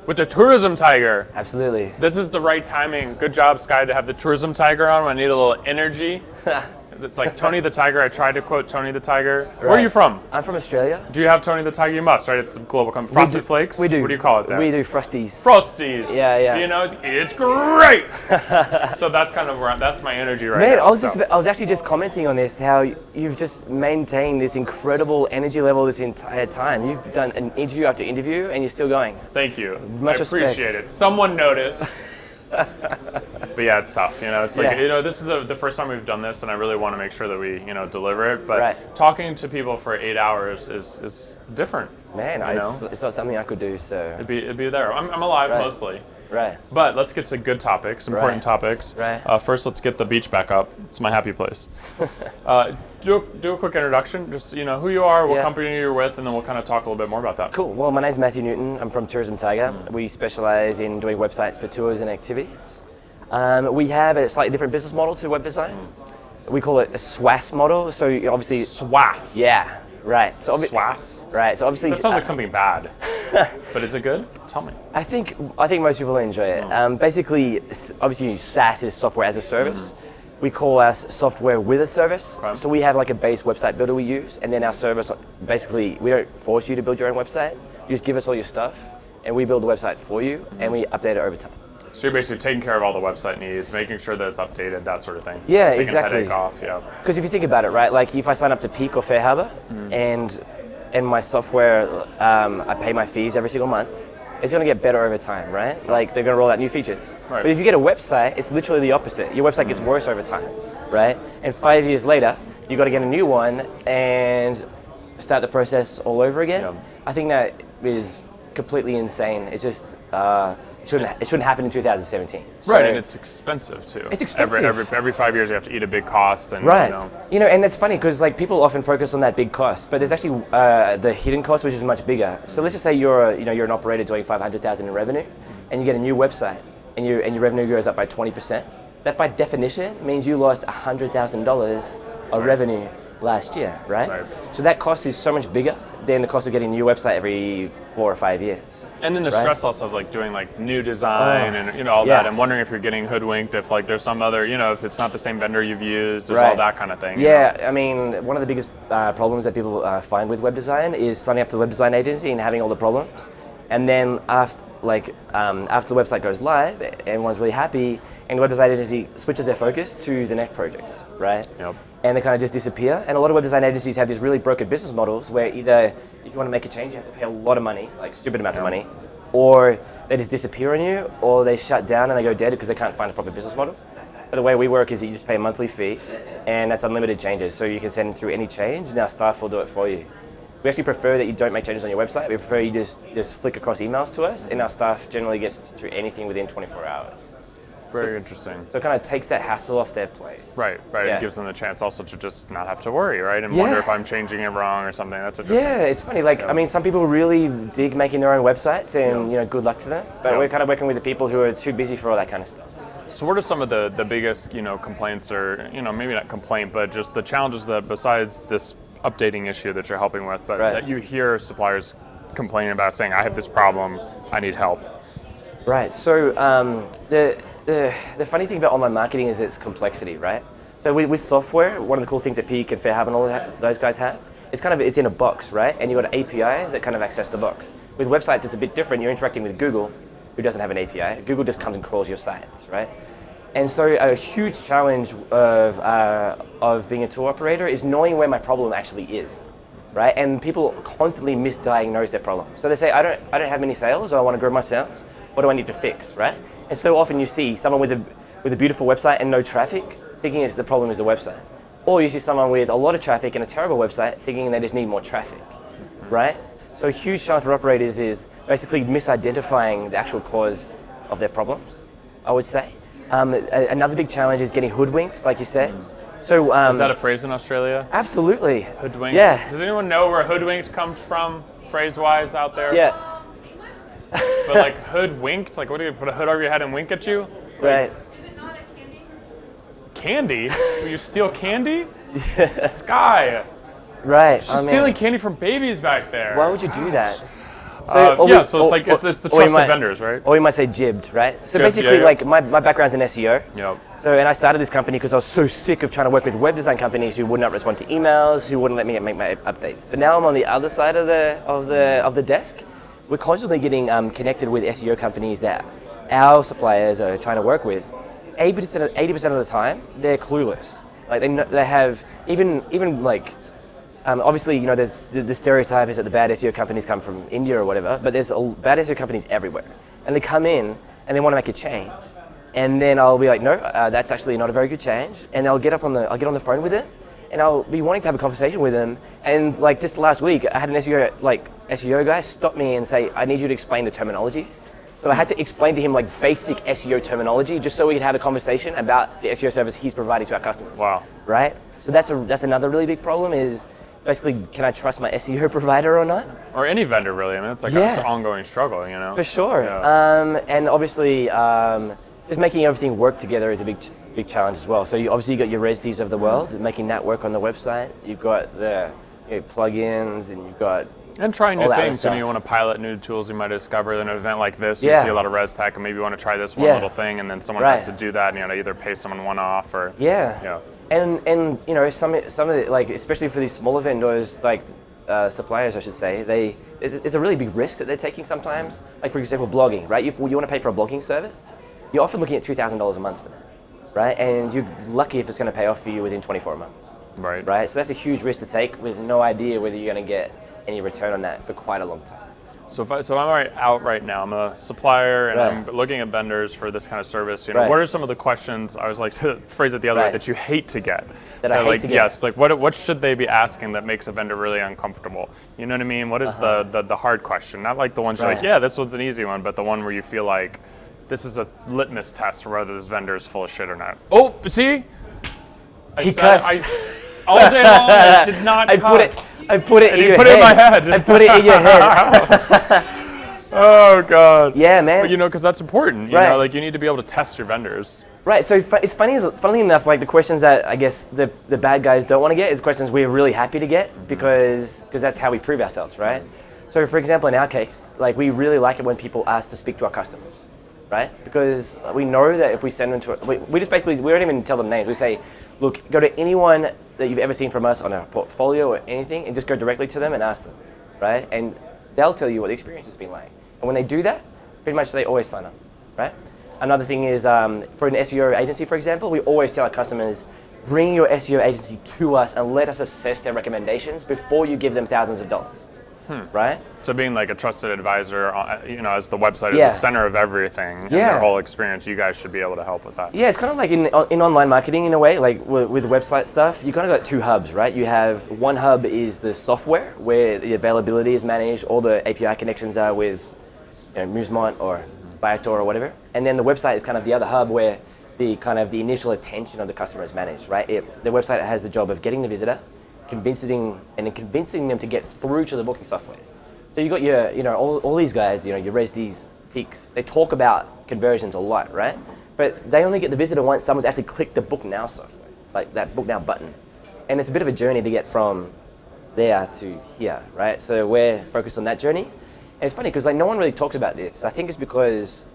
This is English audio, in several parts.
with the tourism tiger. Absolutely. This is the right timing. Good job, Sky, to have the tourism tiger on. I need a little energy. It's like Tony the Tiger. I tried to quote Tony the Tiger. Right. Where are you from? I'm from Australia. Do you have Tony the Tiger? You must, right? It's a global company. Frosted Flakes? We do. What do you call it there? We do Frosties. Frosties. Yeah, yeah. You know, it's great. So that's kind of where that's my energy right now. Man, I was actually just commenting on this, how you've just maintained this incredible energy level this entire time. You've done an interview after interview, and you're still going. Thank you. Much appreciate respect. It. Someone noticed. But yeah, it's tough. You know, it's like, you know, this is the first time we've done this, and I really want to make sure that we, you know, deliver it. But talking to people for 8 hours is different. Man, it's not something I could do. So it'd be there. I'm alive mostly. Right. But let's get to good topics, important topics. Right. First, let's get the beach back up. It's my happy place. Do a quick introduction. Just, you know, who you are, what company you're with, and then we'll kind of talk a little bit more about that. Cool. Well, my name's Matthew Newton. I'm from Tourism Tiger. We specialize in doing websites for tours and activities. We have a slightly different business model to web design. We call it a SWAS model. So obviously, SWAS. Yeah. Right. So SWAS. Right. So obviously, that sounds like something bad. But is it good? Tell me. I think most people will enjoy it. Basically, obviously, SaaS is software as a service. We call our software with a service. Okay. So we have like a base website builder we use, and then our service, basically, we don't force you to build your own website. You just give us all your stuff, and we build the website for you, and we update it over time. So you're basically taking care of all the website needs, making sure that it's updated, that sort of thing. Yeah, taking exactly. Taking headache off, yeah. Because if you think about it, right, like if I sign up to Peak or Fair Harbor, and my software, I pay my fees every single month, it's going to get better over time, right? Like they're going to roll out new features. Right. But if you get a website, it's literally the opposite. Your website gets worse over time, right? And 5 years later, you got to get a new one and start the process all over again. Yeah. I think that is completely insane. It's just it shouldn't happen in 2017. So, right, and it's expensive too. It's expensive. Every 5 years you have to eat a big cost. And, right. You know, and it's funny because like people often focus on that big cost, but there's actually the hidden cost, which is much bigger. So let's just say you're an operator doing 500,000 in revenue, and you get a new website, and your revenue goes up by 20%. That by definition means you lost $100,000 of revenue last year, right? So that cost is so much bigger than the cost of getting a new website every 4 or 5 years. And then the stress also of like doing like new design and all that, and wondering if you're getting hoodwinked, if like there's some other, if it's not the same vendor you've used, there's all that kind of thing. Yeah, I mean, one of the biggest problems that people find with web design is signing up to a web design agency and having all the problems. And then after the website goes live, everyone's really happy, and the web design agency switches their focus to the next project, right? Yep. And they kind of just disappear. And a lot of web design agencies have these really broken business models where either if you want to make a change, you have to pay a lot of money, like stupid amounts of money, or they just disappear on you, or they shut down and they go dead because they can't find a proper business model. But the way we work is that you just pay a monthly fee, and that's unlimited changes. So you can send through any change, and our staff will do it for you. We actually prefer that you don't make changes on your website. We prefer you just flick across emails to us, and our staff generally gets through anything within 24 hours. Very interesting. So it kind of takes that hassle off their plate. Right. Yeah. It gives them the chance also to just not have to worry, right? And wonder if I'm changing it wrong or something. That's interesting. Yeah, it's funny. Like, I mean, some people really dig making their own websites, and good luck to them. But we're kind of working with the people who are too busy for all that kind of stuff. So what are some of the biggest, complaints or, maybe not complaint, but just the challenges that besides this updating issue that you're helping with, but that you hear suppliers complaining about, saying, I have this problem, I need help? Right. So the funny thing about online marketing is its complexity, right? So with software, one of the cool things that Peak and Fair Harbor and all those guys have, it's in a box, right? And you've got APIs that kind of access the box. With websites, it's a bit different. You're interacting with Google, who doesn't have an API. Google just comes and crawls your sites, right? And so a huge challenge of being a tour operator is knowing where my problem actually is, right? And people constantly misdiagnose their problem. So they say, I don't have many sales, or I want to grow my sales. What do I need to fix, right? And so often you see someone with a beautiful website and no traffic, thinking the problem is the website. Or you see someone with a lot of traffic and a terrible website, thinking they just need more traffic, right? So a huge challenge for operators is basically misidentifying the actual cause of their problems, I would say. Another big challenge is getting hoodwinked, like you said. So is that a phrase in Australia? Absolutely. Hoodwinked? Yeah. Does anyone know where hoodwinked comes from, phrase-wise, out there? Yeah. But like hoodwinked, like what do you put a hood over your head and wink at you? Right. Candy? Will you steal candy? Sky. Right. She's stealing candy from babies back there. Why would you do that? So it's like it's the trust of vendors, right? Or you might say jibbed, right? So Just, basically, yeah. like my background's in SEO. Yep. So and I started this company because I was so sick of trying to work with web design companies who would not respond to emails, who wouldn't let me make my updates. But now I'm on the other side of the desk. We're constantly getting connected with SEO companies that our suppliers are trying to work with. 80% of the time, they're clueless. Like they have even like. Obviously, there's the stereotype is that the bad SEO companies come from India or whatever, but there's bad SEO companies everywhere. And they come in and they want to make a change. And then I'll be like, no, that's actually not a very good change. And I'll get on the phone with them and I'll be wanting to have a conversation with them. And like just last week, I had an SEO guy stop me and say, I need you to explain the terminology. So I had to explain to him like basic SEO terminology just so we could have a conversation about the SEO service he's providing to our customers. Wow. Right? So that's another really big problem is, basically, can I trust my SEO provider or not? Or any vendor, really. I mean, it's like an ongoing struggle, For sure. Yeah. And obviously, just making everything work together is a big challenge as well. So you got your Resdis of the world, making that work on the website. You've got the plugins, and you've got and trying new things. You want to pilot new tools you might discover in an event like this. You see a lot of res tech, and maybe you want to try this one little thing, and then someone has to do that, and either pay someone one-off or And some of the, like, especially for these smaller vendors, like suppliers, I should say, it's a really big risk that they're taking sometimes. Like for example, blogging, right? You want to pay for a blogging service, you're often looking at $2,000 a month for that, right? And you're lucky if it's going to pay off for you within 24 months, right? So that's a huge risk to take with no idea whether you're going to get any return on that for quite a long time. So I'm out right now. I'm a supplier, and I'm looking at vendors for this kind of service. What are some of the questions? I was like to phrase it the other way that you hate to get. That I hate to get. Yes, like what should they be asking that makes a vendor really uncomfortable? You know what I mean? What is the hard question? Not like the ones you're like, yeah, this one's an easy one, but the one where you feel like this is a litmus test for whether this vendor is full of shit or not. Oh, see? He cussed. All day long, I did not cuss. I put it in your head. You put it in my head. I put it in your head. Oh, God. Yeah, man. But, because that's important. You know, like, you need to be able to test your vendors. Right. So it's funnily enough, like the questions that I guess the bad guys don't want to get is questions we're really happy to get because that's how we prove ourselves, right? So, for example, in our case, like we really like it when people ask to speak to our customers, right? Because we know that if we send them to we don't even tell them names. We say, look, go to anyone that you've ever seen from us on our portfolio or anything and just go directly to them and ask them, right? And they'll tell you what the experience has been like. And when they do that, pretty much they always sign up, right? Another thing is for an SEO agency, for example, we always tell our customers, bring your SEO agency to us and let us assess their recommendations before you give them thousands of dollars, right? So being like a trusted advisor, as the website is the center of everything and their whole experience, you guys should be able to help with that. Yeah, it's kind of like in online marketing in a way, like with website stuff, you kind of got two hubs, right? You have one hub is the software where the availability is managed, all the API connections are with Musement or Viator or whatever. And then the website is kind of the other hub where the initial attention of the customer is managed, right? The website has the job of getting the visitor, convincing them to get through to the booking software. So you got your, all these guys, your Resdis, Peaks, they talk about conversions a lot, right? But they only get the visitor once someone's actually clicked the Book Now software, like that Book Now button. And it's a bit of a journey to get from there to here, right? So we're focused on that journey. And it's funny because no one really talks about this. I think it's because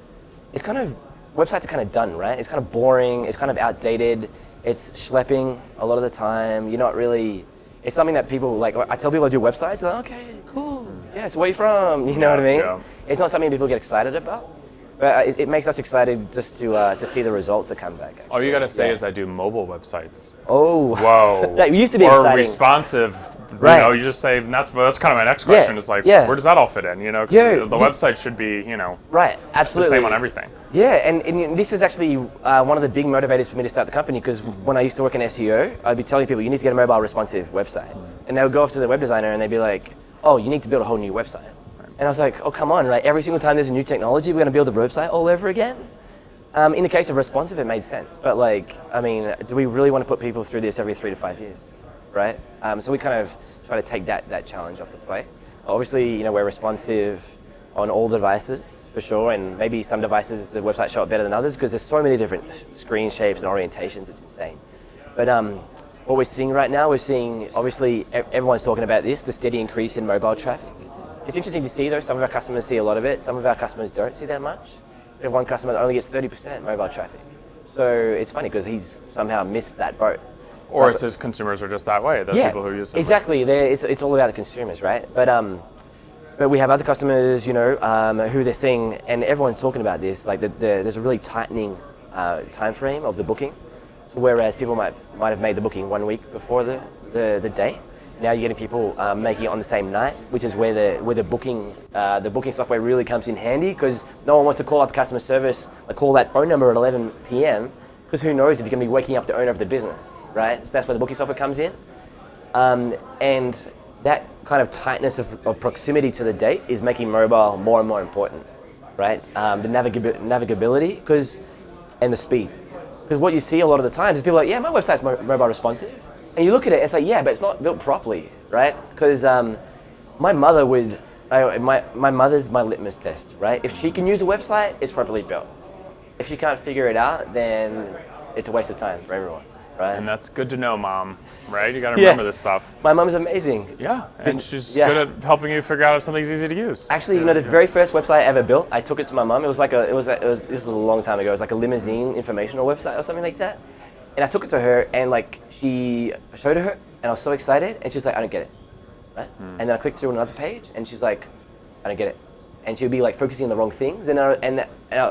it's websites are kind of done, right? It's kind of boring, it's kind of outdated, it's schlepping a lot of the time. You're not really, it's something that people like, I tell people I do websites, they're like, okay, cool, yeah, so where are you from? You know what I mean? Yeah. It's not something people get excited about. But it makes us excited just to see the results that come back. Actually. All you got to say is I do mobile websites. Oh. Whoa. That used to be exciting. Or responsive. Right. You just say, that's kind of my next question. It's like, where does that all fit in? Cause the website should be, right. Absolutely. the same on everything. Yeah, and this is actually one of the big motivators for me to start the company because when I used to work in SEO, I'd be telling people, you need to get a mobile responsive website. And they would go off to the web designer and they'd be like, oh, you need to build a whole new website. And I was like, oh, come on, right? Every single time there's a new technology, we're going to build a website all over again? In the case of responsive, it made sense. But do we really want to put people through this every 3 to 5 years, right? So we kind of try to take that challenge off the plate. Obviously, we're responsive on all devices, for sure. And maybe some devices, the website show up better than others because there's so many different screen shapes and orientations, it's insane. But what we're seeing right now, obviously, everyone's talking about this, the steady increase in mobile traffic. It's interesting to see though. Some of our customers see a lot of it. Some of our customers don't see that much. We have one customer that only gets 30% mobile traffic. So it's funny because he's somehow missed that boat. Or it's his consumers are just that way. The people who use it. Exactly. It's all about the consumers, right? But we have other customers, you know, who they're seeing, and everyone's talking about this. Like there's a really tightening time frame of the booking. So whereas people might have made the booking 1 week before the date, now you're getting people making it on the same night, which is where the booking software really comes in handy, because no one wants to call up customer service, like call that phone number at 11 p.m. because who knows if you're going to be waking up the owner of the business, right? So that's where the booking software comes in, and that kind of tightness of proximity to the date is making mobile more and more important, right? The navigability, and the speed. Because what you see a lot of the time is people are like, yeah, my website's mobile responsive. And you look at it and it's like, yeah, but it's not built properly, right? Because my mother my mother's my litmus test, right? If she can use a website, it's properly built. If she can't figure it out, then it's a waste of time for everyone, right? And that's good to know, Mom, right? You got to remember this stuff. My mom is amazing. Yeah, and she's good at helping you figure out if something's easy to use. Actually, you know, the very first website I ever built, I took it to my mom. This was a long time ago. It was like a limousine informational website or something like that. And I took it to her, and like I showed her, and I was so excited, and she's like, I don't get it, right? And then I clicked through another page, and she's like, I don't get it. And she would be like focusing on the wrong things, and I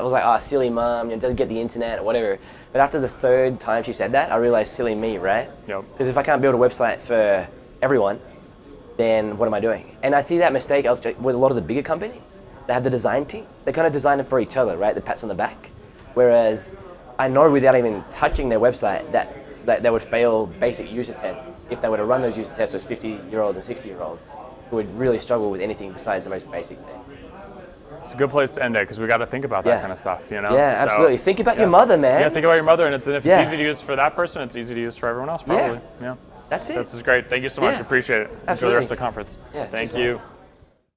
was like, oh, silly mom, doesn't get the internet or whatever. But after the third time she said that, I realized, silly me, right? Yep. Because if I can't build a website for everyone, then what am I doing? And I see that mistake with a lot of the bigger companies. They have the design teams. They kind of design it for each other, right? The pats on the back. Whereas I know without even touching their website that they would fail basic user tests if they were to run those user tests with 50-year-olds and 60-year-olds who would really struggle with anything besides the most basic things. It's a good place to end it because we got to think about that kind of stuff, you know? Yeah, absolutely. Think about your mother, man. Yeah, think about your mother, and if it's easy to use for that person, it's easy to use for everyone else, probably. Yeah. That's it. This is great. Thank you so much. Appreciate it. Absolutely. Enjoy the rest of the conference. Yeah, Thank you.